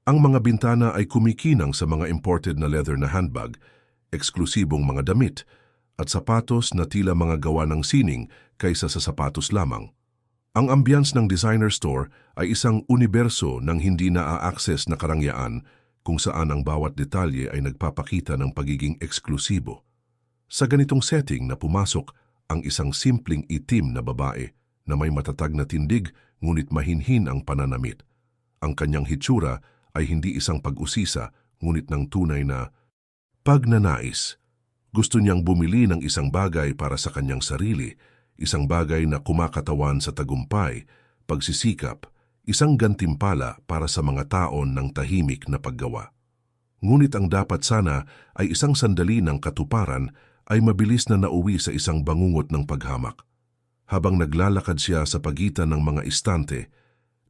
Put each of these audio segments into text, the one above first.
Ang mga bintana ay kumikinang sa mga imported na leather na handbag, eksklusibong mga damit, at sapatos na tila mga gawa ng sining kaysa sa sapatos lamang. Ang ambience ng designer store ay isang universo ng hindi naa-access na karangyaan kung saan ang bawat detalye ay nagpapakita ng pagiging eksklusibo. Sa ganitong setting na pumasok ang isang simpleng itim na babae na may matatag na tindig ngunit mahinhin ang pananamit. Ang kanyang hitsura ay hindi isang pag-usisa ngunit ng tunay na pagnanais. Gusto niyang bumili ng isang bagay para sa kanyang sarili, isang bagay na kumakatawan sa tagumpay, pagsisikap, isang gantimpala para sa mga taon ng tahimik na paggawa. Ngunit ang dapat sana ay isang sandali ng katuparan ay mabilis na nauwi sa isang bangungot ng paghamak. Habang naglalakad siya sa pagitan ng mga istante,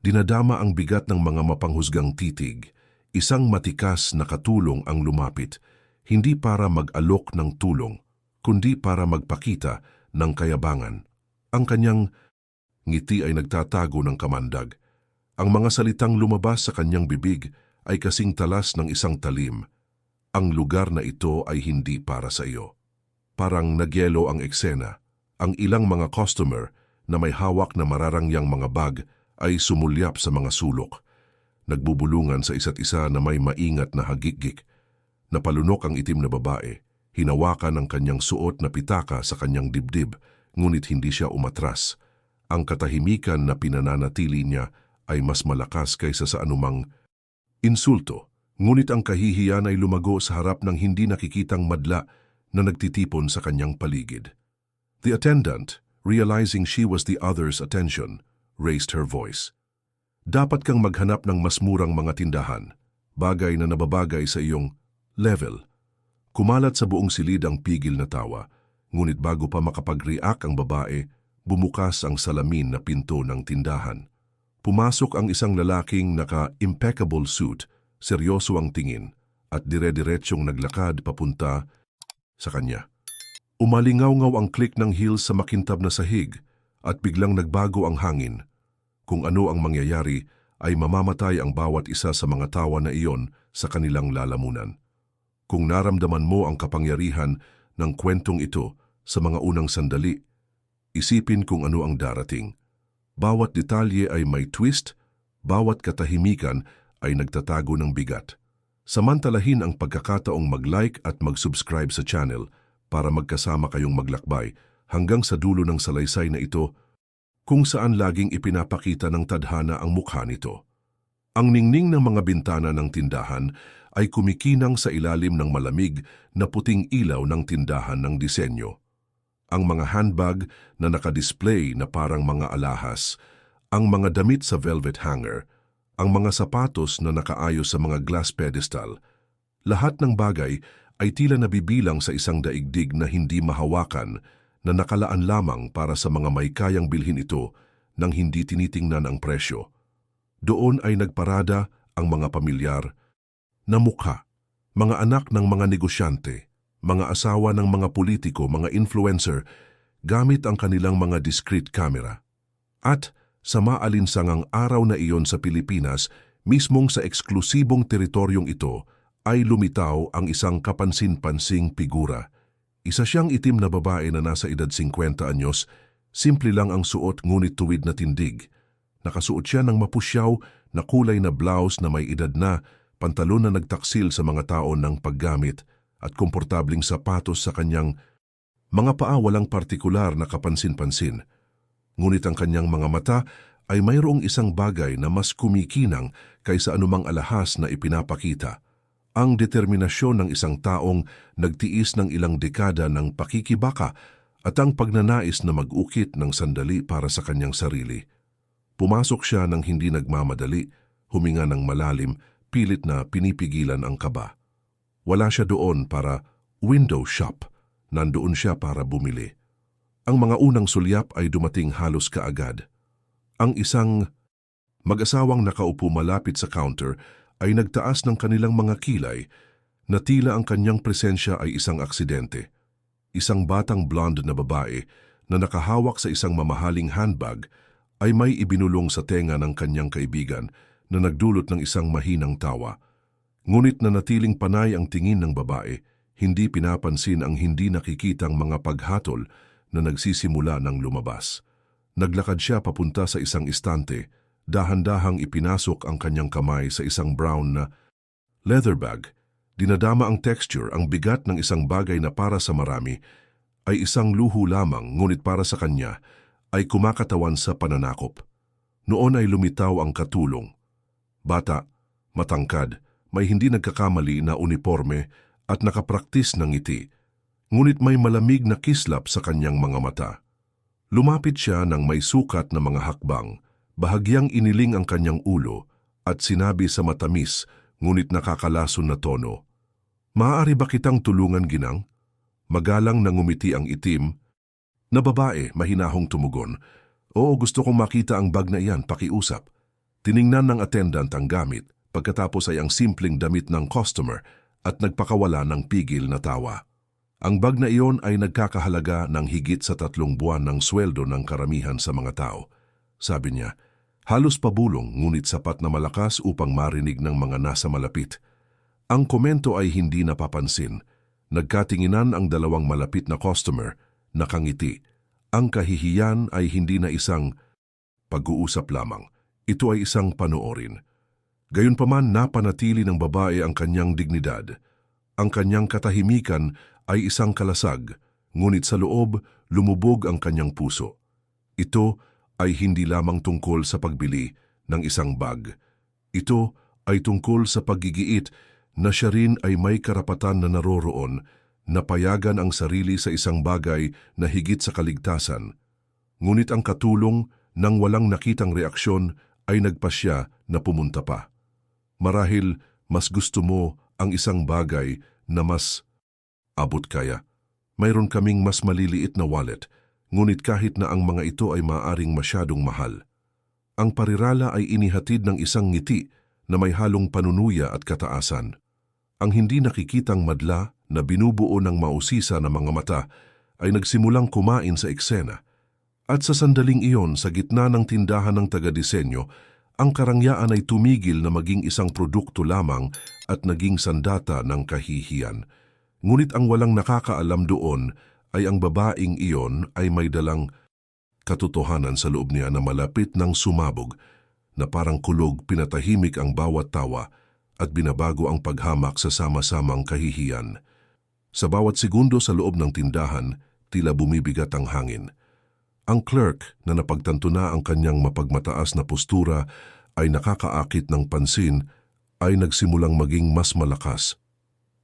dinadama ang bigat ng mga mapanghusgang titig. Isang matikas na katulong ang lumapit, hindi para mag-alok ng tulong, kundi para magpakita ng kayabangan. Ang kanyang ngiti ay nagtatago ng kamandag. Ang mga salitang lumabas sa kanyang bibig ay kasing talas ng isang talim. Ang lugar na ito ay hindi para sa iyo. Parang nagyelo ang eksena. Ang ilang mga customer na may hawak na mararangyang mga bag ay sumulyap sa mga sulok. Nagbubulungan sa isa't isa na may maingat na hagikgik. Napalunok ang itim na babae, hinawakan ang kanyang suot na pitaka sa kanyang dibdib, ngunit hindi siya umatras. Ang katahimikan na pinananatili niya ay mas malakas kaysa sa anumang insulto, ngunit ang kahihiyan ay lumago sa harap ng hindi nakikitang madla na nagtitipon sa kanyang paligid. The attendant, realizing she was the other's attention, raised her voice. Dapat kang maghanap ng mas murang mga tindahan, bagay na nababagay sa iyong level. Kumalat sa buong silid ang pigil na tawa, ngunit bago pa makapag-react ang babae, bumukas ang salamin na pinto ng tindahan. Pumasok ang isang lalaking naka-impeccable suit, seryoso ang tingin, at dire-diretsyong naglakad papunta sa kanya. Umalingaw-ngaw ang click ng heels sa makintab na sahig, at biglang nagbago ang hangin. Kung ano ang mangyayari, ay mamamatay ang bawat isa sa mga tawa na iyon sa kanilang lalamunan. Kung naramdaman mo ang kapangyarihan ng kwentong ito sa mga unang sandali, isipin kung ano ang darating. Bawat detalye ay may twist, bawat katahimikan ay nagtatago ng bigat. Samantalahin ang pagkakataong mag-like at mag-subscribe sa channel para magkasama kayong maglakbay hanggang sa dulo ng salaysay na ito kung saan laging ipinapakita ng tadhana ang mukha nito. Ang ningning ng mga bintana ng tindahan ay kumikinang sa ilalim ng malamig na puting ilaw ng tindahan ng disenyo. Ang mga handbag na nakadisplay na parang mga alahas, ang mga damit sa velvet hanger, ang mga sapatos na nakaayos sa mga glass pedestal, lahat ng bagay ay tila nabibilang sa isang daigdig na hindi mahawakan na nakalaan lamang para sa mga may kayang bilhin ito nang hindi tinitingnan ang presyo. Doon ay nagparada ang mga pamilyar na mukha, mga anak ng mga negosyante, mga asawa ng mga politiko, mga influencer, gamit ang kanilang mga discreet camera. At sa maalinsangang araw na iyon sa Pilipinas, mismong sa eksklusibong teritoryong ito, ay lumitaw ang isang kapansin-pansing figura. Isa siyang itim na babae na nasa edad 50 anyos, simple lang ang suot ngunit tuwid na tindig. Nakasuot siya ng mapusyaw na kulay na blouse na may edad na, pantalon na nagtaksil sa mga taon ng paggamit at komportabling sapatos sa kanyang mga paa walang partikular na kapansin-pansin. Ngunit ang kanyang mga mata ay mayroong isang bagay na mas kumikinang kaysa anumang alahas na ipinapakita. Ang determinasyon ng isang taong nagtiis ng ilang dekada ng pakikibaka at ang pagnanais na mag-ukit ng sandali para sa kanyang sarili. Pumasok siya ng hindi nagmamadali, huminga ng malalim, pilit na pinipigilan ang kaba. Wala siya doon para window shop, nandoon siya para bumili. Ang mga unang sulyap ay dumating halos kaagad. Ang isang mag-asawang nakaupo malapit sa counter ay nagtaas ng kanilang mga kilay na tila ang kanyang presensya ay isang aksidente. Isang batang blonde na babae na nakahawak sa isang mamahaling handbag ay may ibinulong sa tenga ng kanyang kaibigan na nagdulot ng isang mahinang tawa. Ngunit nanatiling panay ang tingin ng babae, hindi pinapansin ang hindi nakikitang mga paghatol na nagsisimula ng lumabas. Naglakad siya papunta sa isang istante, dahan-dahang ipinasok ang kanyang kamay sa isang brown na leather bag. Dinadama ang texture, ang bigat ng isang bagay na para sa marami ay isang luho lamang, ngunit para sa kanya ay kumakatawan sa pananakop. Noon ay lumitaw ang katulong. Bata, matangkad, may hindi nagkakamali na uniforme at nakapraktis ng ngiti, ngunit may malamig na kislap sa kanyang mga mata. Lumapit siya ng may sukat na mga hakbang, bahagyang iniling ang kanyang ulo at sinabi sa matamis ngunit nakakalason na tono, "Maaari ba kitang tulungan, ginang?" Magalang na ngumiti ang itim na babae, mahinahong tumugon, "Oo, gusto kong makita ang bag na iyan, pakiusap." Tiningnan ng attendant ang gamit, pagkatapos ay ang simpleng damit ng customer at nagpakawala ng pigil na tawa. Ang bag na iyon ay nagkakahalaga ng higit sa 3 buwan ng sweldo ng karamihan sa mga tao. Sabi niya, halos pabulong ngunit sapat na malakas upang marinig ng mga nasa malapit. Ang komento ay hindi napapansin. Nagkatinginan ang dalawang malapit na customer, nakangiti. Ang kahihiyan ay hindi na isang pag-uusap lamang. Ito ay isang panoorin. Gayunpaman napanatili ng babae ang kanyang dignidad. Ang kanyang katahimikan ay isang kalasag, ngunit sa loob lumubog ang kanyang puso. Ito ay hindi lamang tungkol sa pagbili ng isang bag. Ito ay tungkol sa paggigiit na siya rin ay may karapatan na naroroon na payagan ang sarili sa isang bagay na higit sa kaligtasan. Ngunit ang katulong nang walang nakitang reaksyon ay nagpasya na pumunta pa. Marahil mas gusto mo ang isang bagay na mas abot kaya. Mayroon kaming mas maliliit na wallet, ngunit kahit na ang mga ito ay maaring masyadong mahal. Ang parirala ay inihatid ng isang ngiti na may halong panunuya at kataasan. Ang hindi nakikitang madla na binubuo ng mausisa na mga mata ay nagsimulang kumain sa eksena. At sa sandaling iyon, sa gitna ng tindahan ng taga-disenyo, ang karangyaan ay tumigil na maging isang produkto lamang at naging sandata ng kahihiyan. Ngunit ang walang nakakaalam doon ay ang babaeng iyon ay may dalang katotohanan sa loob niya na malapit ng sumabog, na parang kulog pinatahimik ang bawat tawa at binabago ang paghamak sa sama-samang kahihiyan. Sa bawat segundo sa loob ng tindahan, tila bumibigat ang hangin. Ang clerk na napagtanto na ang kanyang mapagmataas na postura ay nakakaakit ng pansin ay nagsimulang maging mas malakas.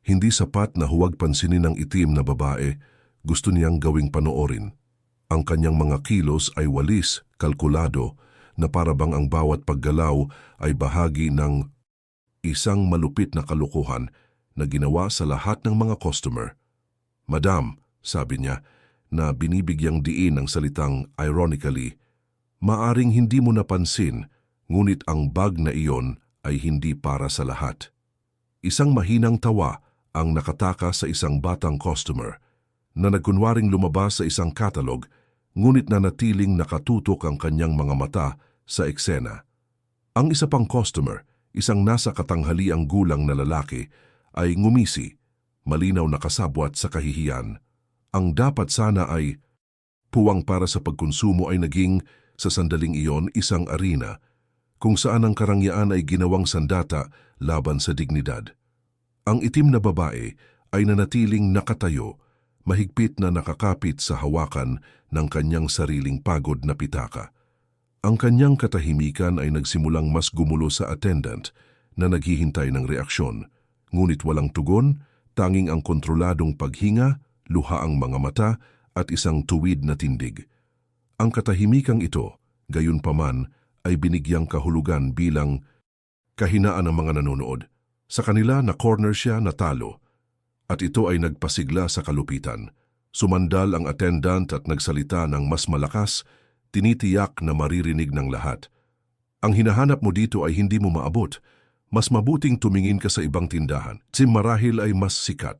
Hindi sapat na huwag pansinin ng itim na babae, gusto niyang gawing panoorin. Ang kanyang mga kilos ay walis, kalkulado, na parabang ang bawat paggalaw ay bahagi ng isang malupit na kalukuhan na ginawa sa lahat ng mga customer. "Madam," sabi niya, na binibigyang diin ng salitang ironically, "maaring hindi mo napansin, ngunit ang bag na iyon ay hindi para sa lahat." Isang mahinang tawa ang nakataka sa isang batang customer na nagkunwaring lumabas sa isang catalog, ngunit nanatiling nakatutok ang kanyang mga mata sa eksena. Ang isa pang customer, isang nasa katanghaliang gulang na lalaki, ay ngumisi, malinaw na kasabwat sa kahihiyan. Ang dapat sana ay puwang para sa pagkonsumo ay naging, sa sandaling iyon, isang arena kung saan ang karangyaan ay ginawang sandata laban sa dignidad. Ang itim na babae ay nanatiling nakatayo, mahigpit na nakakapit sa hawakan ng kanyang sariling pagod na pitaka. Ang kanyang katahimikan ay nagsimulang mas gumulo sa attendant na naghihintay ng reaksyon, ngunit walang tugon, tanging ang kontroladong paghinga, luha ang mga mata at isang tuwid na tindig. Ang katahimikang ito, gayunpaman, ay binigyang kahulugan bilang kahinaan ng mga nanonood. Sa kanila na corner siya natalo, at ito ay nagpasigla sa kalupitan. Sumandal ang attendant at nagsalita ng mas malakas, tinitiyak na maririnig ng lahat. "Ang hinahanap mo dito ay hindi mo maabot. Mas mabuting tumingin ka sa ibang tindahan. Si marahil ay mas sikat."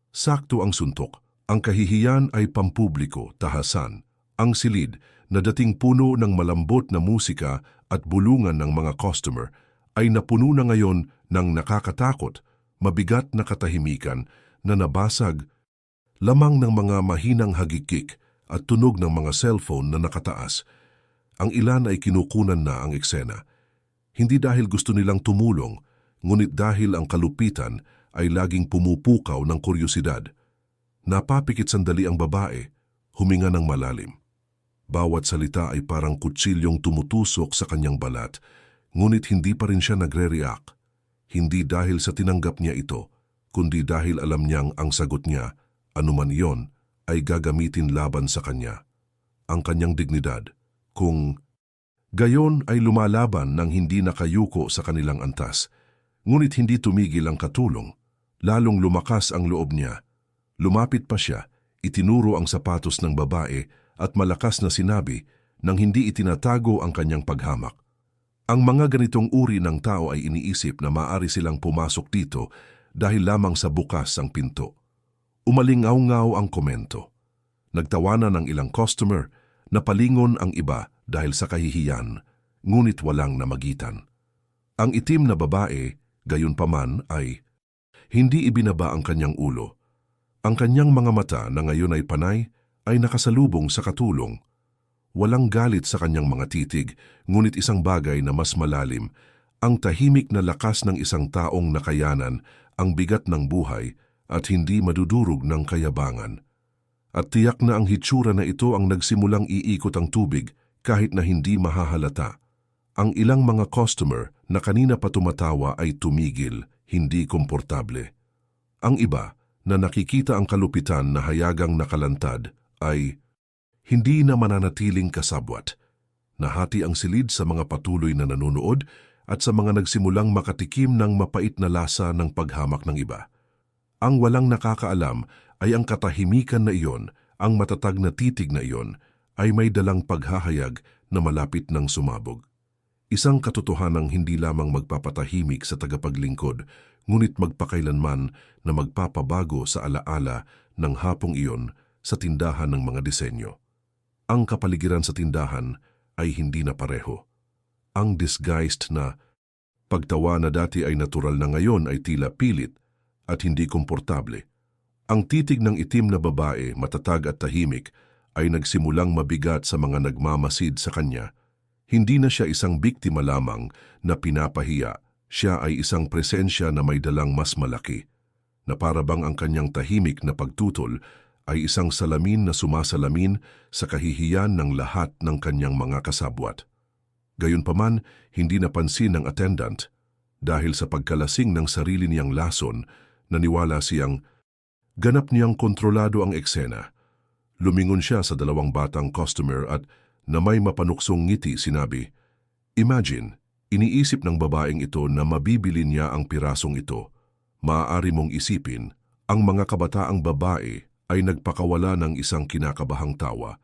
Sakto ang suntok. Ang kahihiyan ay pampubliko, tahasan. Ang silid na dating puno ng malambot na musika at bulungan ng mga customer ay napuno na ngayon ng nakakatakot, mabigat na katahimikan na nabasag lamang ng mga mahinang hagikik at tunog ng mga cellphone na nakataas. Ang ilan ay kinukunan na ang eksena. Hindi dahil gusto nilang tumulong, ngunit dahil ang kalupitan ay laging pumupukaw ng kuryosidad. Napapikit sandali ang babae, huminga ng malalim. Bawat salita ay parang kutsilyong tumutusok sa kanyang balat, ngunit hindi pa rin siya nagre-react. Hindi dahil sa tinanggap niya ito, kundi dahil alam niyang ang sagot niya, anuman iyon, ay gagamitin laban sa kanya. Ang kanyang dignidad, kung gayon ay lumalaban ng hindi nakayuko sa kanilang antas. Ngunit hindi tumigil ang katulong, lalong lumakas ang loob niya. Lumapit pa siya, itinuro ang sapatos ng babae at malakas na sinabi nang hindi itinatago ang kanyang paghamak. Ang mga ganitong uri ng tao ay iniisip na maaari silang pumasok dito dahil lamang sa bukas ang pinto. Umalingaw-ngaw ang komento. Nagtawanan ng ilang customer, napalingon ang iba dahil sa kahihiyan, ngunit walang namagitan. Ang itim na babae, gayunpaman ay hindi ibinaba ang kanyang ulo. Ang kanyang mga mata na ngayon ay panay ay nakasalubong sa katulong. Walang galit sa kanyang mga titig, ngunit isang bagay na mas malalim, ang tahimik na lakas ng isang taong nakayanan, ang bigat ng buhay at hindi madudurog ng kayabangan. At tiyak na ang hitsura na ito ang nagsimulang iikot ang tubig kahit na hindi mahahalata. Ang ilang mga customer na kanina pa tumatawa ay tumigil, hindi komportable. Ang iba na nakikita ang kalupitan na hayagang nakalantad ay hindi na mananatiling kasabwat. Nahati ang silid sa mga patuloy na nanonood at sa mga nagsimulang makatikim ng mapait na lasa ng paghamak ng iba. Ang walang nakakaalam ay ang katahimikan na iyon, ang matatag na titig na iyon, ay may dalang paghahayag na malapit ng sumabog. Isang katotohanang hindi lamang magpapatahimik sa tagapaglingkod, ngunit magpakailanman na magpapabago sa alaala ng hapong iyon sa tindahan ng mga disenyo. Ang kapaligiran sa tindahan ay hindi na pareho. Ang disguised na pagtawa na dati ay natural na ngayon ay tila pilit at hindi komportable. Ang titig ng itim na babae, matatag at tahimik, ay nagsimulang mabigat sa mga nagmamasid sa kanya. Hindi na siya isang biktima lamang na pinapahiya, siya ay isang presensya na may dalang mas malaki, na parabang ang kanyang tahimik na pagtutol ay isang salamin na sumasalamin sa kahihiyan ng lahat ng kanyang mga kasabwat. Gayunpaman, hindi napansin ng attendant dahil sa pagkalasing ng sarili niyang lason, naniwala siyang ganap niyang kontrolado ang eksena. Lumingon siya sa dalawang batang customer at na may mapanuksong ngiti sinabi, "Imagine, iniisip ng babaeng ito na mabibili niya ang pirasong ito. Maaari mong isipin, ang mga kabataang babae ay nagpakawala ng isang kinakabahang tawa,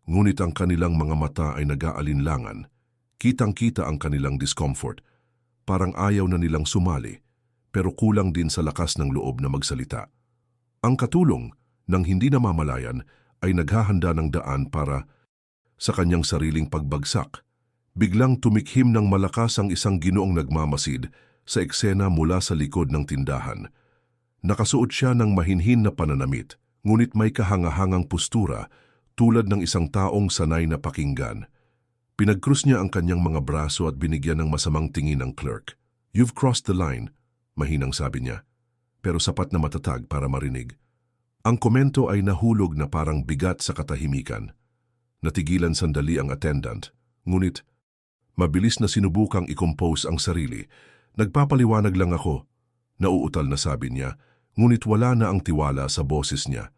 ngunit ang kanilang mga mata ay nag-aalinlangan. Kitang-kita ang kanilang discomfort. Parang ayaw na nilang sumali, pero kulang din sa lakas ng loob na magsalita. Ang katulong, nang hindi namamalayan, ay naghahanda ng daan para sa kanyang sariling pagbagsak. Biglang tumikhim ng malakas ang isang ginoong nagmamasid sa eksena mula sa likod ng tindahan. Nakasuot siya ng mahinhin na pananamit, ngunit may kahangahangang postura tulad ng isang taong sanay na pakinggan. Pinagkrus niya ang kanyang mga braso at binigyan ng masamang tingin ang clerk. "You've crossed the line," mahinang sabi niya, pero sapat na matatag para marinig. Ang komento ay nahulog na parang bigat sa katahimikan. Natigilan sandali ang attendant, ngunit mabilis na sinubukang i-compose ang sarili. "Nagpapaliwanag lang ako," nauutal na sabi niya, ngunit wala na ang tiwala sa boses niya.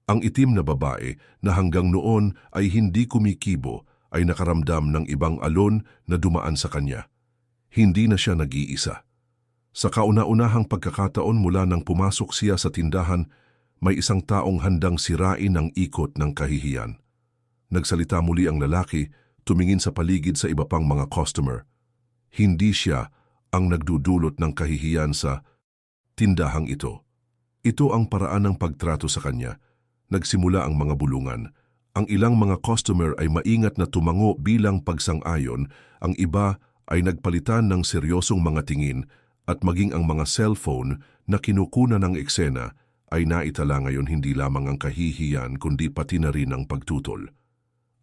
Ang itim na babae na hanggang noon ay hindi kumikibo ay nakaramdam ng ibang alon na dumaan sa kanya. Hindi na siya nag-iisa. Sa kauna-unahang pagkakataon mula nang pumasok siya sa tindahan, may isang taong handang sirain ang ikot ng kahihiyan. Nagsalita muli ang lalaki, tumingin sa paligid sa iba pang mga customer. Hindi siya ang nagdudulot ng kahihiyan sa tindahang ito. Ito ang paraan ng pagtrato sa kanya. Nagsimula ang mga bulungan. Ang ilang mga customer ay maingat na tumango bilang pagsang-ayon, ang iba ay nagpalitan ng seryosong mga tingin at maging ang mga cellphone na kinukunan ng eksena ay naitala ngayon hindi lamang ang kahihiyan kundi pati na rin ang pagtutol.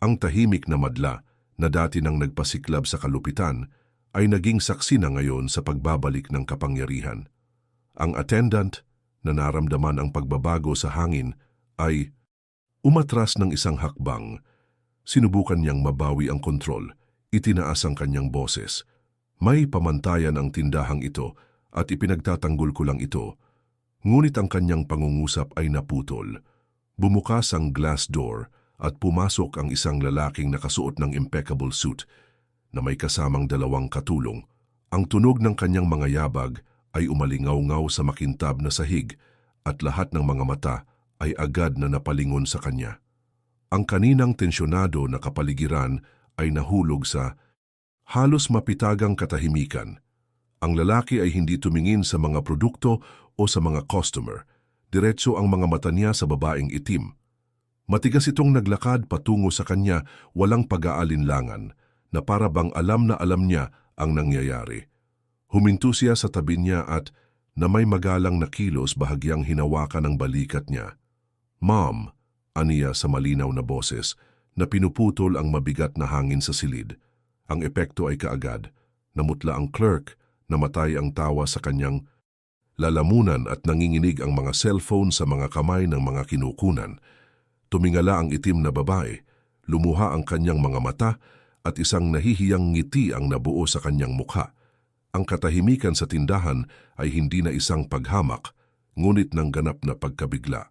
Ang tahimik na madla na dati nang nagpasiklab sa kalupitan ay naging saksi na ngayon sa pagbabalik ng kapangyarihan. Ang attendant na naramdaman ang pagbabago sa hangin ay umatras ng isang hakbang. Sinubukan niyang mabawi ang kontrol, itinaas ang kanyang boses. May pamantayan ang tindahang ito at ipinagtatanggol ko lang ito. Ngunit ang kanyang pangungusap ay naputol. Bumukas ang glass door at pumasok ang isang lalaking nakasuot ng impeccable suit na may kasamang 2 katulong. Ang tunog ng kanyang mga yabag ay umalingaw-ngaw sa makintab na sahig at lahat ng mga mata ay agad na napalingon sa kanya. Ang kaninang tensyonado na kapaligiran ay nahulog sa halos mapitagang katahimikan. Ang lalaki ay hindi tumingin sa mga produkto o sa mga customer. Diretso ang mga mata niya sa babaeng itim. Matigas itong naglakad patungo sa kanya, walang pag-aalinlangan, na para bang alam na alam niya ang nangyayari. Huminto siya sa tabi niya at na may magalang na kilos bahagyang hinawakan ang balikat niya. "Mom," aniya sa malinaw na boses na pinuputol ang mabigat na hangin sa silid. Ang epekto ay kaagad. Namutla ang clerk, namatay ang tawa sa kanyang lalamunan at nanginginig ang mga cellphone sa mga kamay ng mga kinukunan. Tumingala ang itim na babae, lumuha ang kanyang mga mata at isang nahihiyang ngiti ang nabuo sa kanyang mukha. Ang katahimikan sa tindahan ay hindi na isang paghamak, ngunit ng ganap na pagkabigla.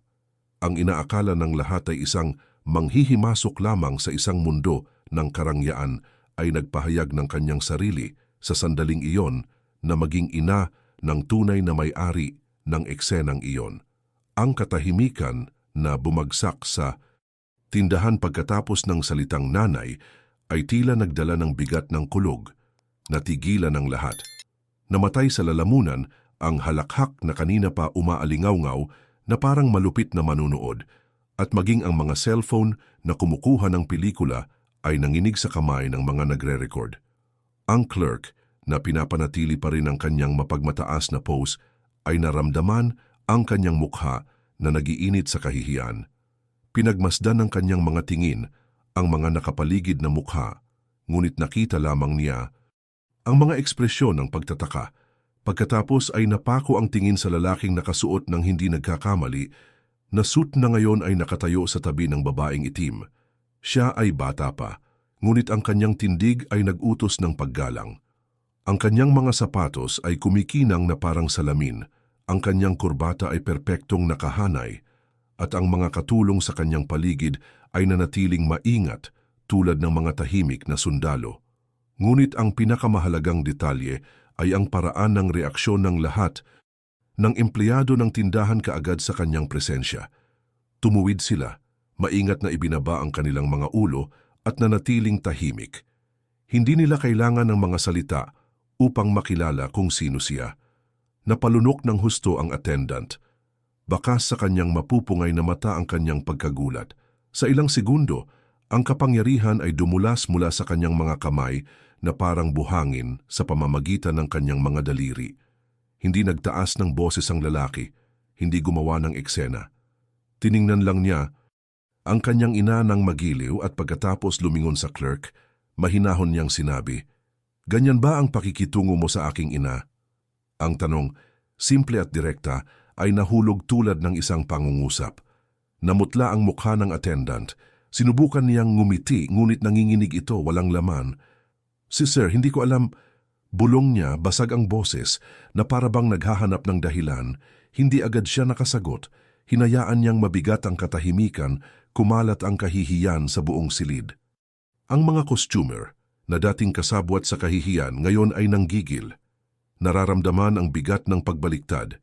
Ang inaakala ng lahat ay isang manghihimasok lamang sa isang mundo ng karangyaan ay nagpahayag ng kanyang sarili sa sandaling iyon na maging ina ng tunay na may-ari ng eksenang iyon. Ang katahimikan na bumagsak sa tindahan pagkatapos ng salitang nanay ay tila nagdala ng bigat ng kulog, natigilan ng lahat. Namatay sa lalamunan ang halakhak na kanina pa umaalingaw-ngaw na parang malupit na manunood at maging ang mga cellphone na kumukuha ng pelikula ay nanginig sa kamay ng mga nagre-record. Ang clerk na pinapanatili pa rin ang kanyang mapagmataas na pose ay naramdaman ang kanyang mukha na nagiinit sa kahihiyan. Pinagmasdan ng kanyang mga tingin ang mga nakapaligid na mukha, ngunit nakita lamang niya ang mga ekspresyon ng pagtataka. Pagkatapos ay napako ang tingin sa lalaking nakasuot ng hindi nagkakamali na suit na ngayon ay nakatayo sa tabi ng babaeng itim. Siya ay bata pa, ngunit ang kanyang tindig ay nag-utos ng paggalang. Ang kanyang mga sapatos ay kumikinang na parang salamin, ang kanyang kurbata ay perpektong nakahanay, at ang mga katulong sa kanyang paligid ay nanatiling maingat tulad ng mga tahimik na sundalo. Ngunit ang pinakamahalagang detalye ay ang paraan ng reaksyon ng lahat ng empleyado ng tindahan kaagad sa kanyang presensya. Tumuwid sila, maingat na ibinaba ang kanilang mga ulo at nanatiling tahimik. Hindi nila kailangan ng mga salita upang makilala kung sino siya. Napalunok ng husto ang attendant. Bakas sa kanyang mapupungay na mata ang kanyang pagkagulat. Sa ilang segundo, ang kapangyarihan ay dumulas mula sa kanyang mga kamay na parang buhangin sa pamamagitan ng kanyang mga daliri. Hindi nagtaas ng boses ang lalaki, hindi gumawa ng eksena. Tiningnan lang niya ang kanyang ina ng magiliw at pagkatapos lumingon sa clerk, mahinahon niyang sinabi, "Ganyan ba ang pakikitungo mo sa aking ina?" Ang tanong, simple at direkta, ay nahulog tulad ng isang pangungusap. Namutla ang mukha ng attendant. Sinubukan niyang ngumiti, ngunit nanginginig ito, walang laman. "Sir, hindi ko alam." Bulong niya, basag ang boses, na para bang naghahanap ng dahilan. Hindi agad siya nakasagot. Hinayaan niyang mabigat ang katahimikan, kumalat ang kahihiyan sa buong silid. Ang mga costumer, na dating kasabwat sa kahihiyan, ngayon ay nanggigil. Nararamdaman ang bigat ng pagbaliktad.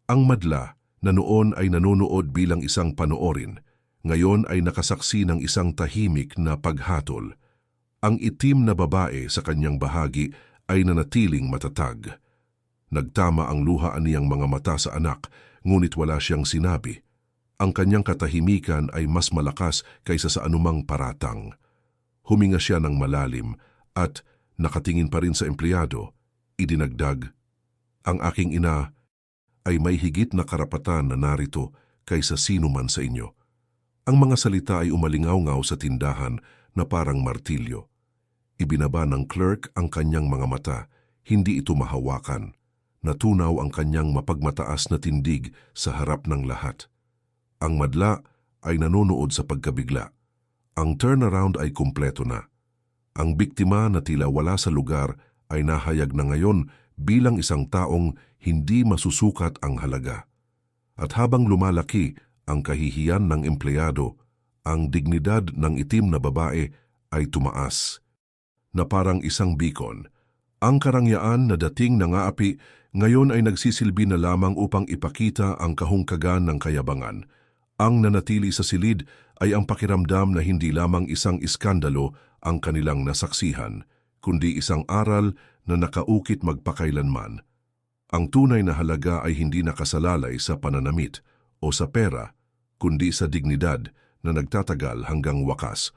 Ang madla, na noon ay nanonood bilang isang panoorin, ngayon ay nakasaksi ng isang tahimik na paghatol. Ang itim na babae sa kanyang bahagi ay nanatiling matatag. Nagtama ang luha niyang mga mata sa anak, ngunit wala siyang sinabi. Ang kanyang katahimikan ay mas malakas kaysa sa anumang paratang. Huminga siya ng malalim at Nakatingin pa rin sa empleyado, idinagdag, "Ang aking ina ay may higit na karapatan na narito kaysa sino man sa inyo." Ang mga salita ay umalingaw-ngaw sa tindahan na parang martilyo. Ibinaba ng clerk ang kanyang mga mata, hindi ito mahawakan. Natunaw ang kanyang mapagmataas na tindig sa harap ng lahat. Ang madla ay nanonood sa pagkabigla. Ang turnaround ay kumpleto na. Ang biktima na tila wala sa lugar ay nahayag na ngayon bilang isang taong hindi masusukat ang halaga. At habang lumalaki ang kahihiyan ng empleyado, ang dignidad ng itim na babae ay tumaas. Na parang isang beacon. Ang karangyaan na dating nangaapi ngayon ay nagsisilbi na lamang upang ipakita ang kahungkagan ng kayabangan. Ang nanatili sa silid ay ang pakiramdam na hindi lamang isang iskandalo ang kanilang nasaksihan, kundi isang aral na nakaukit magpakailanman. Ang tunay na halaga ay hindi nakasalalay sa pananamit o sa pera, kundi sa dignidad na nagtatagal hanggang wakas.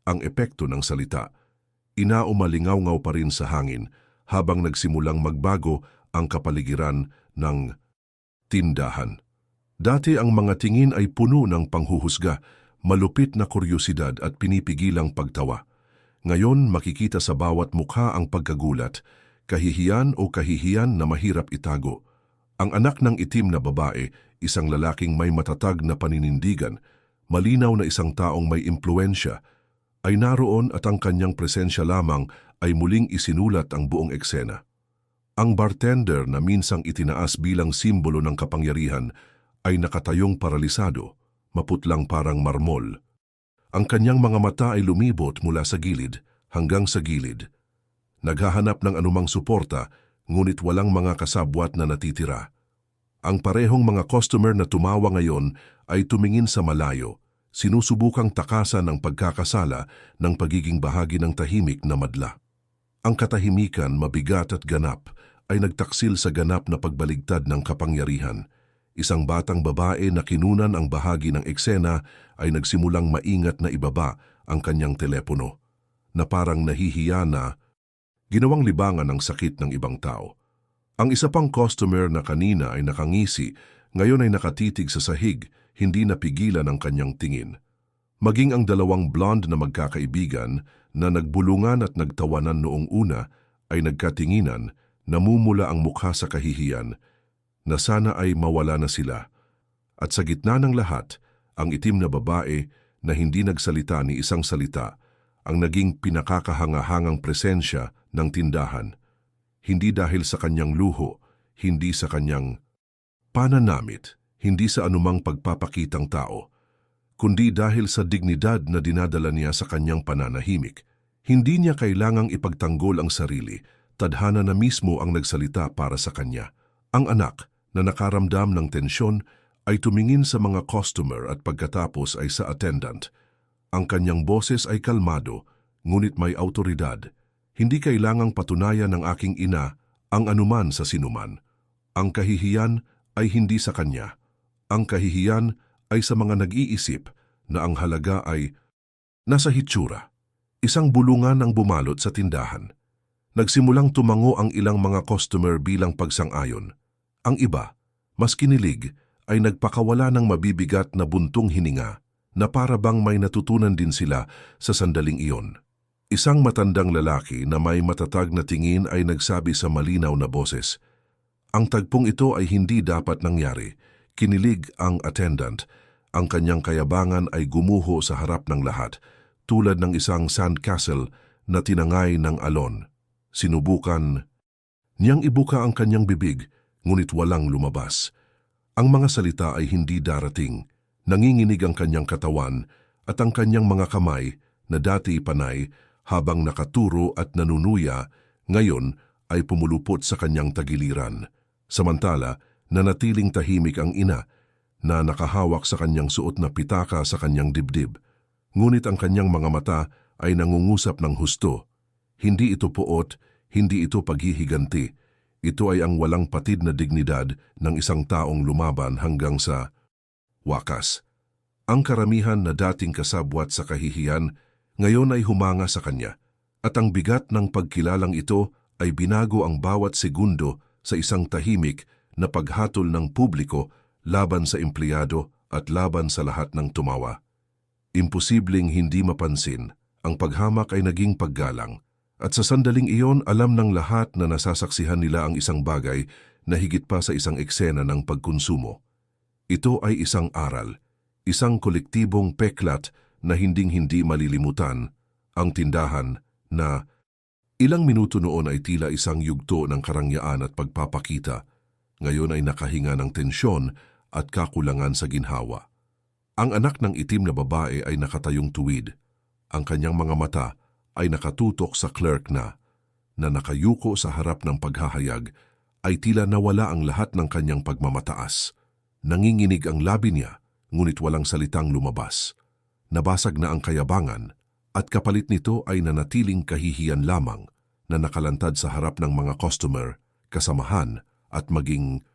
Ang epekto ng salita, inaumalingaw-ngaw pa rin sa hangin habang nagsimulang magbago ang kapaligiran ng tindahan. Dati ang mga tingin ay puno ng panghuhusga, malupit na kuryosidad at pinipigilang pagtawa. Ngayon makikita sa bawat mukha ang pagkagulat, kahihiyan o kahihiyan na mahirap itago. Ang anak ng itim na babae, isang lalaking may matatag na paninindigan, malinaw na isang taong may impluensya, ay naroon at ang kanyang presensya lamang ay muling isinulat ang buong eksena. Ang bartender na minsang itinaas bilang simbolo ng kapangyarihan ay nakatayong paralisado, maputlang parang marmol. Ang kanyang mga mata ay lumibot mula sa gilid hanggang sa gilid. Naghahanap ng anumang suporta, ngunit walang mga kasabwat na natitira. Ang parehong mga customer na tumawa ngayon ay tumingin sa malayo, sinusubukang takasan ang pagkakasala ng pagiging bahagi ng tahimik na madla. Ang katahimikan, mabigat at ganap, ay nagtaksil sa ganap na pagbaligtad ng kapangyarihan. Isang batang babae na kinunan ang bahagi ng eksena ay nagsimulang maingat na ibaba ang kanyang telepono, na parang nahihiya na ginawang libangan ng sakit ng ibang tao. Ang isa pang customer na kanina ay nakangisi, ngayon ay nakatitig sa sahig, hindi napigilan ang kanyang tingin. Maging ang dalawang blonde na magkakaibigan na nagbulungan at nagtawanan noong una ay nagkatinginan, namumula ang mukha sa kahihiyan, na sana ay mawala na sila. At sa gitna ng lahat, ang itim na babae na hindi nagsalita ni isang salita, ang naging pinakakahangahangang presensya ng tindahan. Hindi dahil sa kanyang luho, hindi sa kanyang pananamit, hindi sa anumang pagpapakitang tao, kundi dahil sa dignidad na dinadala niya sa kanyang pananahimik. Hindi niya kailangang ipagtanggol ang sarili, tadhana na mismo ang nagsalita para sa kanya. Ang anak, na nakaramdam ng tensyon, ay tumingin sa mga customer at pagkatapos ay sa attendant. Ang kanyang boses ay kalmado, ngunit may autoridad. Hindi kailangang patunayan ng aking ina ang anuman sa sinuman. Ang kahihiyan ay hindi sa kanya. Ang kahihiyan ay sa mga nag-iisip na ang halaga ay nasa hitsura. Isang bulungan ang bumalot sa tindahan. Nagsimulang tumango ang ilang mga customer bilang pagsang-ayon. Ang iba, mas kinilig, ay nagpakawala ng mabibigat na buntong hininga na para bang may natutunan din sila sa sandaling iyon. Isang matandang lalaki na may matatag na tingin ay nagsabi sa malinaw na boses, "Ang tagpong ito ay hindi dapat nangyari." Kinilig ang attendant. Ang kanyang kayabangan ay gumuho sa harap ng lahat, tulad ng isang sandcastle na tinangay ng alon. Sinubukan niyang ibuka ang kanyang bibig, ngunit walang lumabas. Ang mga salita ay hindi darating. Nanginginig ang kanyang katawan at ang kanyang mga kamay na dati panay habang nakaturo at nanunuya, ngayon ay pumulupot sa kanyang tagiliran. Samantala, nanatiling tahimik ang ina na nakahawak sa kanyang suot na pitaka sa kanyang dibdib. Ngunit ang kanyang mga mata ay nangungusap ng husto. Hindi ito puot, hindi ito paghihiganti. Ito ay ang walang patid na dignidad ng isang taong lumaban hanggang sa wakas. Ang karamihan na dating kasabwat sa kahihiyan, ngayon ay humanga sa kanya. At ang bigat ng pagkilalang ito ay binago ang bawat segundo sa isang tahimik na paghatol ng publiko laban sa empleyado at laban sa lahat ng tumawa. Imposibleng hindi mapansin, ang paghamak ay naging paggalang. At sa sandaling iyon, alam ng lahat na nasasaksihan nila ang isang bagay na higit pa sa isang eksena ng pagkonsumo. Ito ay isang aral, isang kolektibong peklat na hinding-hindi malilimutan, ang tindahan na ilang minuto noon ay tila isang yugto ng karangyaan at pagpapakita, ngayon ay nakahinga ng tensyon at kakulangan sa ginhawa. Ang anak ng itim na babae ay nakatayong tuwid. Ang kanyang mga mata ay nakatutok sa clerk na nakayuko sa harap ng paghahayag, ay tila nawala ang lahat ng kanyang pagmamataas. Nanginginig ang labi niya, ngunit walang salitang lumabas. Nabasag na ang kayabangan, at kapalit nito ay nanatiling kahihiyan lamang na nakalantad sa harap ng mga customer, kasamahan at maging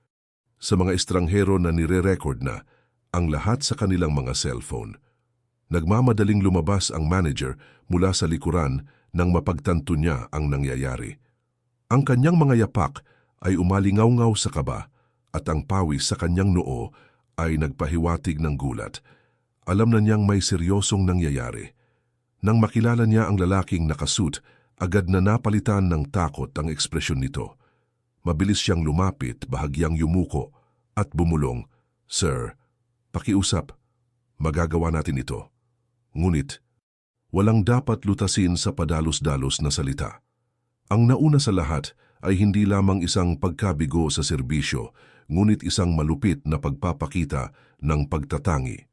sa mga estranghero na nire-record na ang lahat sa kanilang mga cellphone. Nagmamadaling lumabas ang manager mula sa likuran nang mapagtanto niya ang nangyayari. Ang kanyang mga yapak ay umalingaw-ngaw sa kaba at ang pawis sa kanyang noo ay nagpahiwatig ng gulat. Alam na niyang may seryosong nangyayari. Nang makilala niya ang lalaking nakasuit, agad na napalitan ng takot ang ekspresyon nito. Mabilis siyang lumapit, bahagyang yumuko, at bumulong, "Sir, pakiusap, magagawa natin ito." Ngunit, walang dapat lutasin sa padalos-dalos na salita. Ang nauna sa lahat ay hindi lamang isang pagkabigo sa serbisyo, ngunit isang malupit na pagpapakita ng pagtatangi.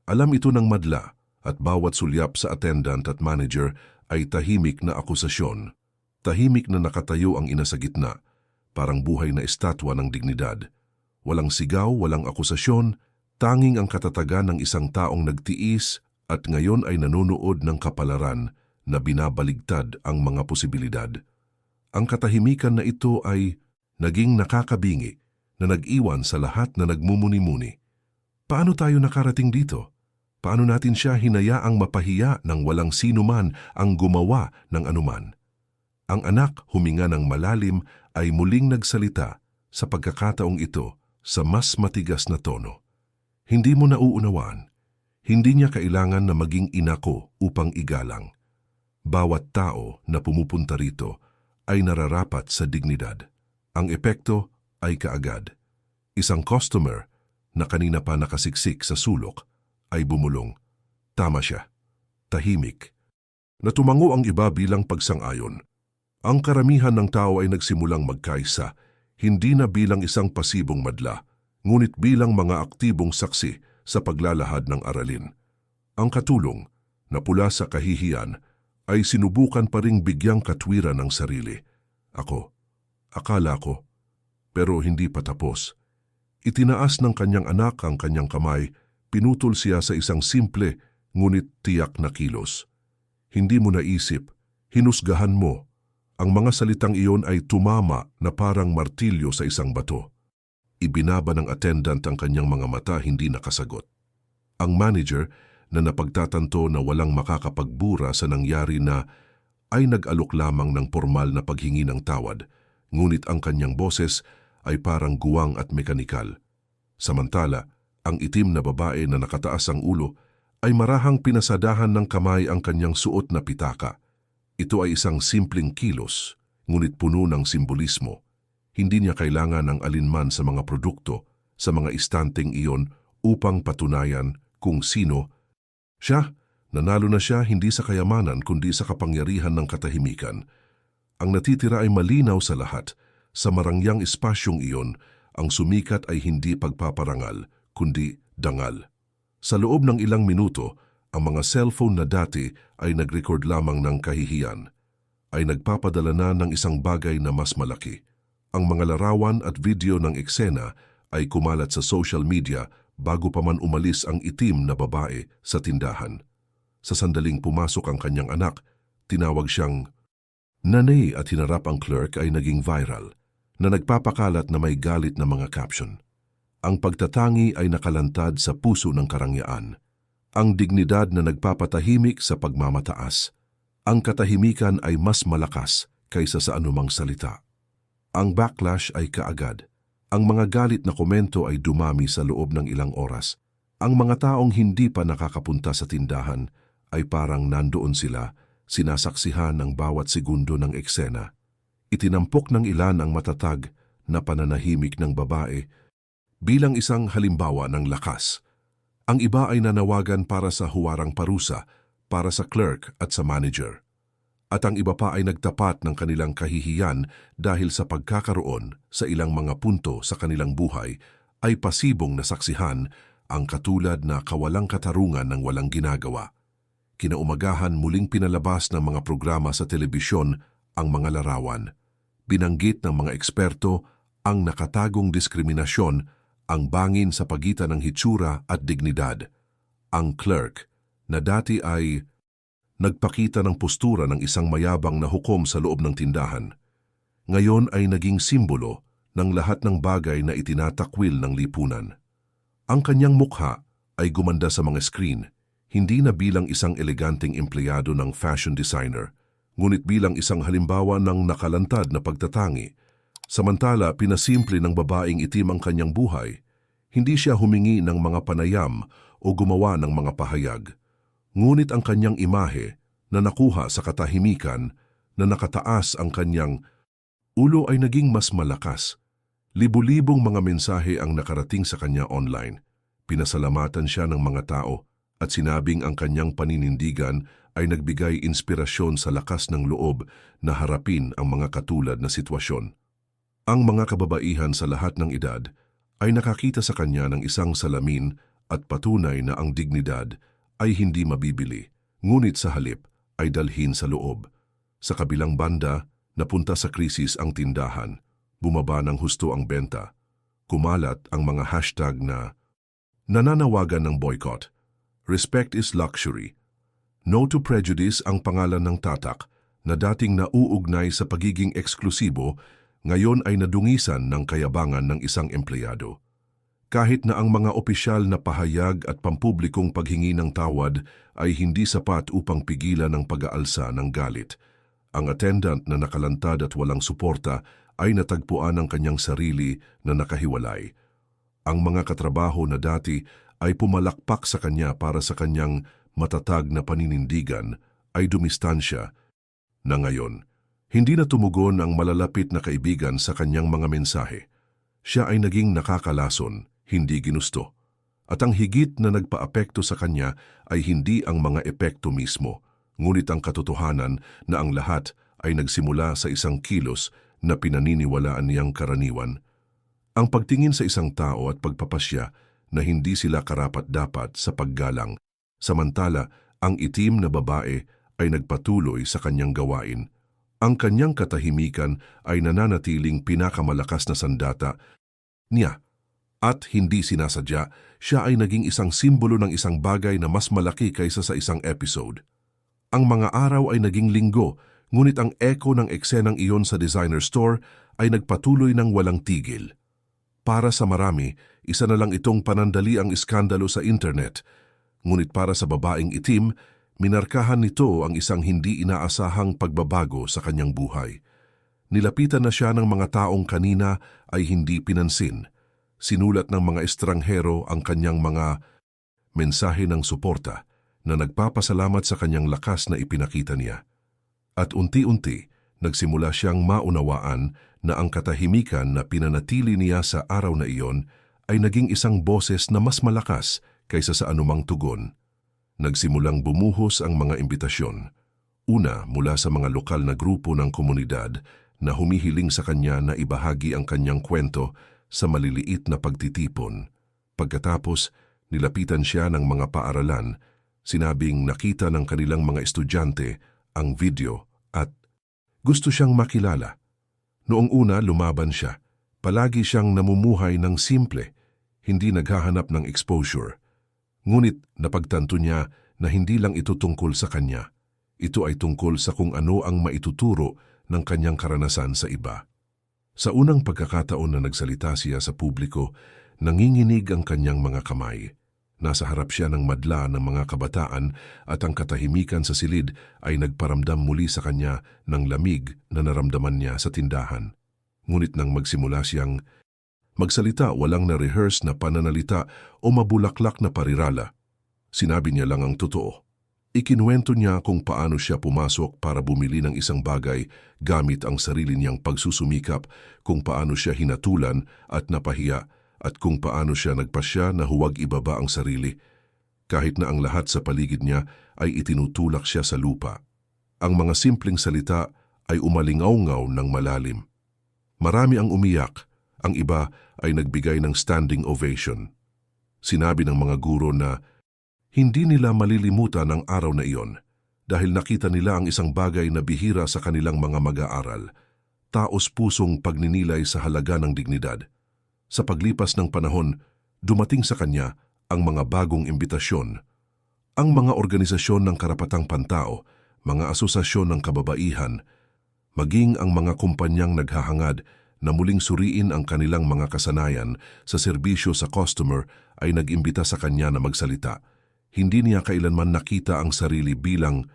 Alam ito ng madla, at bawat sulyap sa attendant at manager ay tahimik na akusasyon. Tahimik na nakatayo ang ina sa gitna, parang buhay na estatwa ng dignidad. Walang sigaw, walang akusasyon, tanging ang katatagan ng isang taong nagtiis at ngayon ay nanonood ng kapalaran na binabaligtad ang mga posibilidad. Ang katahimikan na ito ay naging nakakabingi na nag-iwan sa lahat na nagmumuni-muni. Paano tayo nakarating dito? Paano natin siya hinayaang mapahiya nang walang sino man ang gumawa ng anuman? Ang anak huminga ng malalim ay muling nagsalita sa pagkakataong ito sa mas matigas na tono. Hindi mo nauunawaan. Hindi niya kailangan na maging ina ko upang igalang. Bawat tao na pumupunta rito ay nararapat sa dignidad. Ang epekto ay kaagad. Isang customer na kanina pa nakasiksik sa sulok ay bumulong. Tama siya. Tahimik. Natumango ang iba bilang pagsang-ayon. Ang karamihan ng tao ay nagsimulang magkaisa, hindi na bilang isang pasibong madla, ngunit bilang mga aktibong saksi sa paglalahad ng aralin. Ang katulong, na pula sa kahihiyan, ay sinubukan pa ring bigyang katwiran ng sarili. Akala ko, pero hindi pa tapos. Itinaas ng kanyang anak ang kanyang kamay, pinutol siya sa isang simple ngunit tiyak na kilos. Hindi mo naisip, hinusgahan mo. Ang mga salitang iyon ay tumama na parang martilyo sa isang bato. Ibinaba ng attendant ang kanyang mga mata, hindi nakasagot. Ang manager na napagtatanto na walang makakapagbura sa nangyari na ay nag-alok lamang ng formal na paghingi ng tawad, ngunit ang kanyang boses ay parang guwang at mekanikal. Samantala, ang itim na babae na nakataas ang ulo ay marahang pinasadahan ng kamay ang kanyang suot na pitaka. Ito ay isang simpleng kilos, ngunit puno ng simbolismo. Hindi niya kailangan ng alinman sa mga produkto, sa mga istanteng iyon upang patunayan kung sino siya. Nanalo na siya hindi sa kayamanan kundi sa kapangyarihan ng katahimikan. Ang natitira ay malinaw sa lahat. Sa marangyang espasyong iyon, ang sumikat ay hindi pagpaparangal, kundi dangal. Sa loob ng ilang minuto, ang mga cellphone na dati ay nag-record lamang ng kahihiyan, ay nagpapadala na ng isang bagay na mas malaki. Ang mga larawan at video ng eksena ay kumalat sa social media bago pa man umalis ang itim na babae sa tindahan. Sa sandaling pumasok ang kanyang anak, tinawag siyang nanay at hinarap ang clerk ay naging viral, na nagpapakalat na may galit na mga caption. Ang pagtatangi ay nakalantad sa puso ng karangyaan. Ang dignidad na nagpapatahimik sa pagmamataas. Ang katahimikan ay mas malakas kaysa sa anumang salita. Ang backlash ay kaagad. Ang mga galit na komento ay dumami sa loob ng ilang oras. Ang mga taong hindi pa nakakapunta sa tindahan ay parang nandoon sila, sinasaksihan ng bawat segundo ng eksena. Itinampok ng ilan ang matatag na pananahimik ng babae bilang isang halimbawa ng lakas. Ang iba ay nanawagan para sa huwarang parusa, para sa clerk at sa manager. At ang iba pa ay nagtapat ng kanilang kahihiyan dahil sa pagkakaroon sa ilang mga punto sa kanilang buhay ay pasibong nasaksihan ang katulad na kawalang katarungan ng walang ginagawa. Kinaumagahan muling pinalabas ng mga programa sa telebisyon ang mga larawan. Binanggit ng mga eksperto ang nakatagong diskriminasyon, ang bangin sa pagitan ng hitsura at dignidad. Ang clerk, na dati ay nagpakita ng postura ng isang mayabang na hukom sa loob ng tindahan, ngayon ay naging simbolo ng lahat ng bagay na itinatakwil ng lipunan. Ang kanyang mukha ay gumanda sa mga screen, hindi na bilang isang eleganteng empleyado ng fashion designer, ngunit bilang isang halimbawa ng nakalantad na pagtatangi. Samantala, pinasimple ng babaeng itim ang kanyang buhay. Hindi siya humingi ng mga panayam o gumawa ng mga pahayag. Ngunit ang kanyang imahe na nakuha sa katahimikan na nakataas ang kanyang ulo ay naging mas malakas. Libu-libong mga mensahe ang nakarating sa kanya online. Pinasalamatan siya ng mga tao at sinabing ang kanyang paninindigan ay nagbigay inspirasyon sa lakas ng loob na harapin ang mga katulad na sitwasyon. Ang mga kababaihan sa lahat ng edad ay nakakita sa kanya ng isang salamin at patunay na ang dignidad ay hindi mabibili, ngunit sa halip ay dalhin sa loob. Sa kabilang banda, napunta sa krisis ang tindahan, bumaba ng husto ang benta, kumalat ang mga hashtag na nananawagan ng boycott. Respect is luxury. No to prejudice ang pangalan ng tatak na dating nauugnay sa pagiging eksklusibo, ngayon ay nadungisan ng kayabangan ng isang empleyado. Kahit na ang mga opisyal na pahayag at pampublikong paghingi ng tawad ay hindi sapat upang pigilan ang pag-aalsa ng galit, ang attendant na nakalantad at walang suporta ay natagpuan ng kanyang sarili na nakahiwalay. Ang mga katrabaho na dati ay pumalakpak sa kanya para sa kanyang matatag na paninindigan ay dumistansya na ngayon. Hindi na tumugon ang malalapit na kaibigan sa kanyang mga mensahe. Siya ay naging nakakalason, hindi ginusto. At ang higit na nagpaapekto sa kanya ay hindi ang mga epekto mismo, ngunit ang katotohanan na ang lahat ay nagsimula sa isang kilos na pinaniniwalaan niyang karaniwan. Ang pagtingin sa isang tao at pagpapasya na hindi sila karapat-dapat sa paggalang, samantala ang itim na babae ay nagpatuloy sa kanyang gawain. Ang kanyang katahimikan ay nananatiling pinakamalakas na sandata niya. At hindi sinasadya, siya ay naging isang simbolo ng isang bagay na mas malaki kaysa sa isang episode. Ang mga araw ay naging linggo, ngunit ang echo ng eksenang iyon sa designer store ay nagpatuloy ng walang tigil. Para sa marami, isa na lang itong panandaliang iskandalo sa internet, ngunit para sa babaeng itim, minarkahan nito ang isang hindi inaasahang pagbabago sa kanyang buhay. Nilapitan na siya ng mga taong kanina ay hindi pinansin. Sinulat ng mga estranghero ang kanyang mga mensahe ng suporta na nagpapasalamat sa kanyang lakas na ipinakita niya. At unti-unti, nagsimula siyang maunawaan na ang katahimikan na pinanatili niya sa araw na iyon ay naging isang boses na mas malakas kaysa sa anumang tugon. Nagsimulang bumuhos ang mga imbitasyon. Una, mula sa mga lokal na grupo ng komunidad na humihiling sa kanya na ibahagi ang kanyang kwento sa maliliit na pagtitipon. Pagkatapos, nilapitan siya ng mga paaralan, sinabing nakita ng kanilang mga estudyante ang video at gusto siyang makilala. Noong una, lumaban siya. Palagi siyang namumuhay ng simple, hindi naghahanap ng exposure. Ngunit napagtanto niya na hindi lang ito tungkol sa kanya. Ito ay tungkol sa kung ano ang maituturo ng kanyang karanasan sa iba. Sa unang pagkakataon na nagsalita siya sa publiko, nanginginig ang kanyang mga kamay. Nasa harap siya ng madla ng mga kabataan at ang katahimikan sa silid ay nagparamdam muli sa kanya ng lamig na naramdaman niya sa tindahan. Ngunit nang magsimula siyang magsalita, walang na-rehearse na pananalita o mabulaklak na parirala, sinabi niya lang ang totoo. Ikinuwento niya kung paano siya pumasok para bumili ng isang bagay gamit ang sarili niyang pagsusumikap, kung paano siya hinatulan at napahiya, at kung paano siya nagpasya na huwag ibaba ang sarili, kahit na ang lahat sa paligid niya ay itinutulak siya sa lupa. Ang mga simpleng salita ay umalingaw-ngaw ng malalim. Marami ang umiyak, ang iba ay nagbigay ng standing ovation. Sinabi ng mga guro na hindi nila malilimutan ang araw na iyon dahil nakita nila ang isang bagay na bihira sa kanilang mga mag-aaral, taos-pusong pagninilay sa halaga ng dignidad. Sa paglipas ng panahon, dumating sa kanya ang mga bagong imbitasyon. Ang mga organisasyon ng karapatang pantao, mga asosasyon ng kababaihan, maging ang mga kumpanyang naghahangad na muling suriin ang kanilang mga kasanayan sa serbisyo sa customer ay nag-imbita sa kanya na magsalita. Hindi niya kailanman nakita ang sarili bilang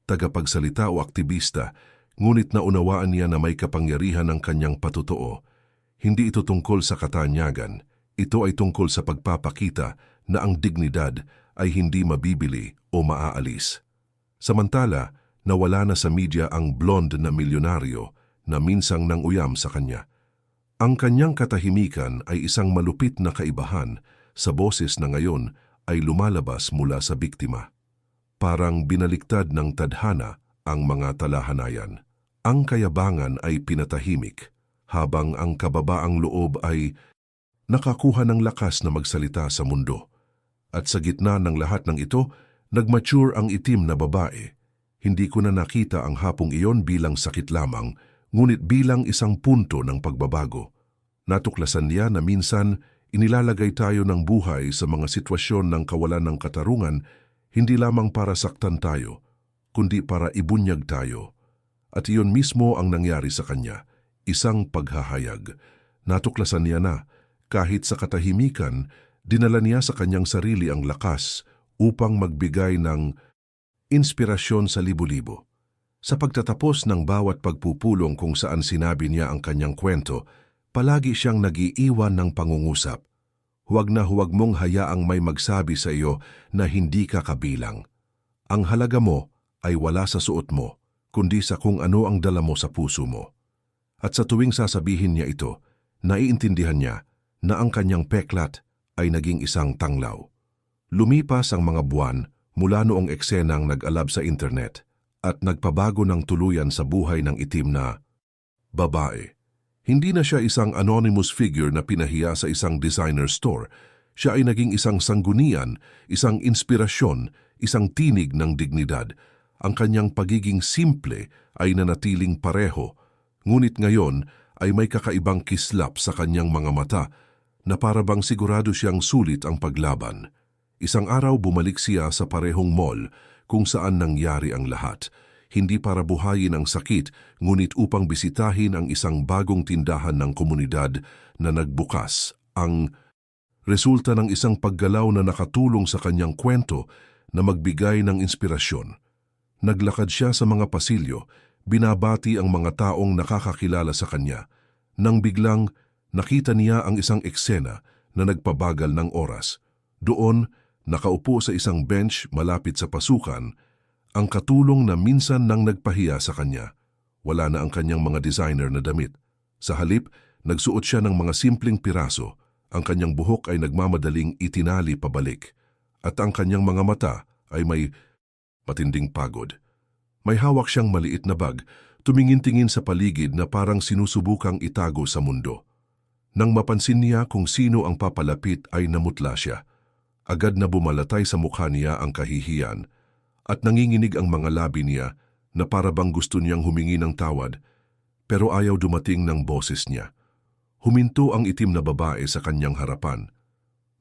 tagapagsalita o aktivista, ngunit naunawaan niya na may kapangyarihan ng kanyang patotoo. Hindi ito tungkol sa katanyagan, ito ay tungkol sa pagpapakita na ang dignidad ay hindi mabibili o maaalis. Samantala, nawala na sa media ang blonde na milyonaryo na minsang nanguyam sa kanya. Ang kanyang katahimikan ay isang malupit na kaibahan sa boses na ngayon ay lumalabas mula sa biktima. Parang binaliktad ng tadhana ang mga talahanayan. Ang kayabangan ay pinatahimik, habang ang kababaang loob ay nakakuha ng lakas na magsalita sa mundo. At sa gitna ng lahat ng ito, nagmature ang itim na babae. Hindi ko na nakita ang hapong iyon bilang sakit lamang, ngunit bilang isang punto ng pagbabago. Natuklasan niya na minsan inilalagay tayo ng buhay sa mga sitwasyon ng kawalan ng katarungan, hindi lamang para saktan tayo, kundi para ibunyag tayo. At iyon mismo ang nangyari sa kanya. Isang paghahayag. Natuklasan niya na, kahit sa katahimikan, dinala niya sa kanyang sarili ang lakas upang magbigay ng inspirasyon sa libo-libo. Sa pagtatapos ng bawat pagpupulong kung saan sinabi niya ang kanyang kwento, palagi siyang nag-iiwan ng pangungusap. Huwag na huwag mong hayaang may magsabi sa iyo na hindi ka kabilang. Ang halaga mo ay wala sa suot mo, kundi sa kung ano ang dala mo sa puso mo. At sa tuwing sasabihin niya ito, naiintindihan niya na ang kanyang peklat ay naging isang tanglaw. Lumipas ang mga buwan mula noong eksenang nag-alab sa internet at nagpabago ng tuluyan sa buhay ng itim na babae. Hindi na siya isang anonymous figure na pinahiya sa isang designer store. Siya ay naging isang sanggunian, isang inspirasyon, isang tinig ng dignidad. Ang kanyang pagiging simple ay nanatiling pareho, ngunit ngayon ay may kakaibang kislap sa kanyang mga mata na para bang sigurado siyang sulit ang paglaban. Isang araw bumalik siya sa parehong mall kung saan nangyari ang lahat. Hindi para buhayin ang sakit, ngunit upang bisitahin ang isang bagong tindahan ng komunidad na nagbukas. Ang resulta ng isang paggalaw na nakatulong sa kanyang kwento na magbigay ng inspirasyon. Naglakad siya sa mga pasilyo, binabati ang mga taong nakakakilala sa kanya, nang biglang nakita niya ang isang eksena na nagpabagal ng oras. Doon, nakaupo sa isang bench malapit sa pasukan, ang katulong na minsan nang nagpahiya sa kanya. Wala na ang kanyang mga designer na damit. Sa halip, nagsuot siya ng mga simpleng piraso. Ang kanyang buhok ay nagmamadaling itinali pabalik. At ang kanyang mga mata ay may matinding pagod. May hawak siyang maliit na bag, tumingin-tingin sa paligid na parang sinusubukang itago sa mundo. Nang mapansin niya kung sino ang papalapit ay namutla siya. Agad na bumalatay sa mukha niya ang kahihiyan at nanginginig ang mga labi niya na para bang gusto niyang humingi ng tawad, pero ayaw dumating ng boses niya. Huminto ang itim na babae sa kanyang harapan.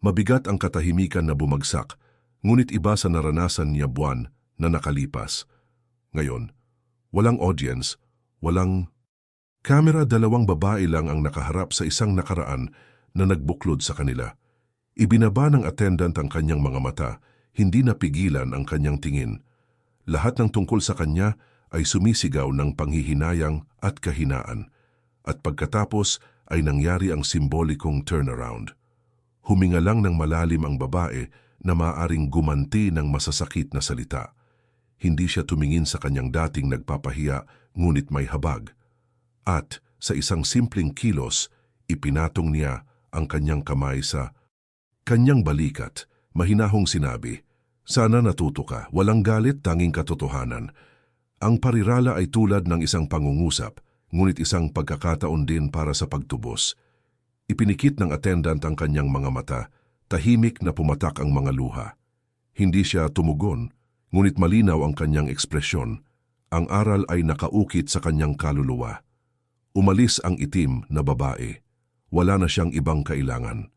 Mabigat ang katahimikan na bumagsak, ngunit iba sa naranasan niya buwan na nakalipas. Ngayon, walang audience, walang kamera, dalawang babae lang ang nakaharap sa isang nakaraan na nagbuklod sa kanila. Ibinaba ng attendant ang kanyang mga mata, hindi napigilan ang kanyang tingin. Lahat ng tungkol sa kanya ay sumisigaw ng panghihinayang at kahinaan. At pagkatapos ay nangyari ang simbolikong turnaround. Huminga lang ng malalim ang babae na maaaring gumanti ng masasakit na salita. Hindi siya tumingin sa kanyang dating nagpapahiya ngunit may habag. At sa isang simpleng kilos, ipinatong niya ang kanyang kamay sa kanyang balikat. Mahinahong sinabi, "Sana natuto ka, walang galit, tanging katotohanan." Ang parirala ay tulad ng isang pangungusap, ngunit isang pagkakataon din para sa pagtubos. Ipinikit ng attendant ang kanyang mga mata, tahimik na pumatak ang mga luha. Hindi siya tumugon, ngunit malinaw ang kanyang ekspresyon. Ang aral ay nakaukit sa kanyang kaluluwa. Umalis ang itim na babae. Wala na siyang ibang kailangan.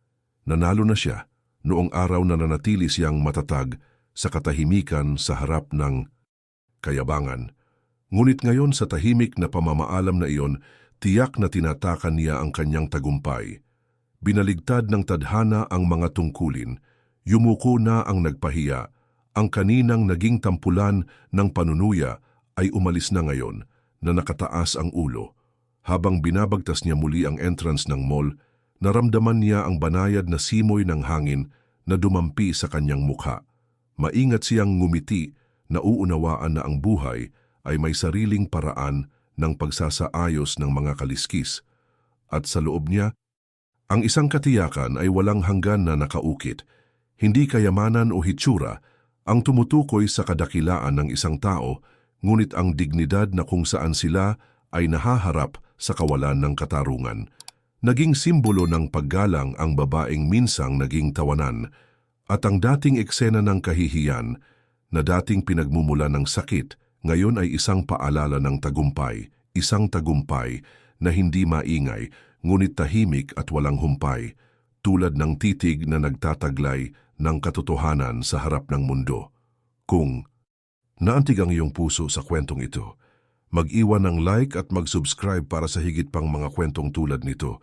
Nanalo na siya noong araw na nanatili siyang matatag sa katahimikan sa harap ng kayabangan. Ngunit ngayon sa tahimik na pamamaalam na iyon, tiyak na tinatakan niya ang kanyang tagumpay. Binaligtad ng tadhana ang mga tungkulin, yumuko na ang nagpahiya, ang kaninang naging tampulan ng panunuya ay umalis na ngayon na nakataas ang ulo. Habang binabagtas niya muli ang entrance ng mall, naramdaman niya ang banayad na simoy ng hangin na dumampi sa kanyang mukha. Maingat siyang ngumiti, nauunawaan na ang buhay ay may sariling paraan ng pagsasaayos ng mga kaliskis. At sa loob niya, ang isang katiyakan ay walang hanggan na nakaukit. Hindi kayamanan o hitsura ang tumutukoy sa kadakilaan ng isang tao, ngunit ang dignidad na kung saan sila ay nahaharap sa kawalan ng katarungan. Naging simbolo ng paggalang ang babaeng minsang naging tawanan, at ang dating eksena ng kahihiyan na dating pinagmumula ng sakit, ngayon ay isang paalala ng tagumpay, isang tagumpay na hindi maingay, ngunit tahimik at walang humpay, tulad ng titig na nagtataglay ng katotohanan sa harap ng mundo. Kung naantig ang iyong puso sa kwentong ito, mag-iwan ng like at mag-subscribe para sa higit pang mga kwentong tulad nito.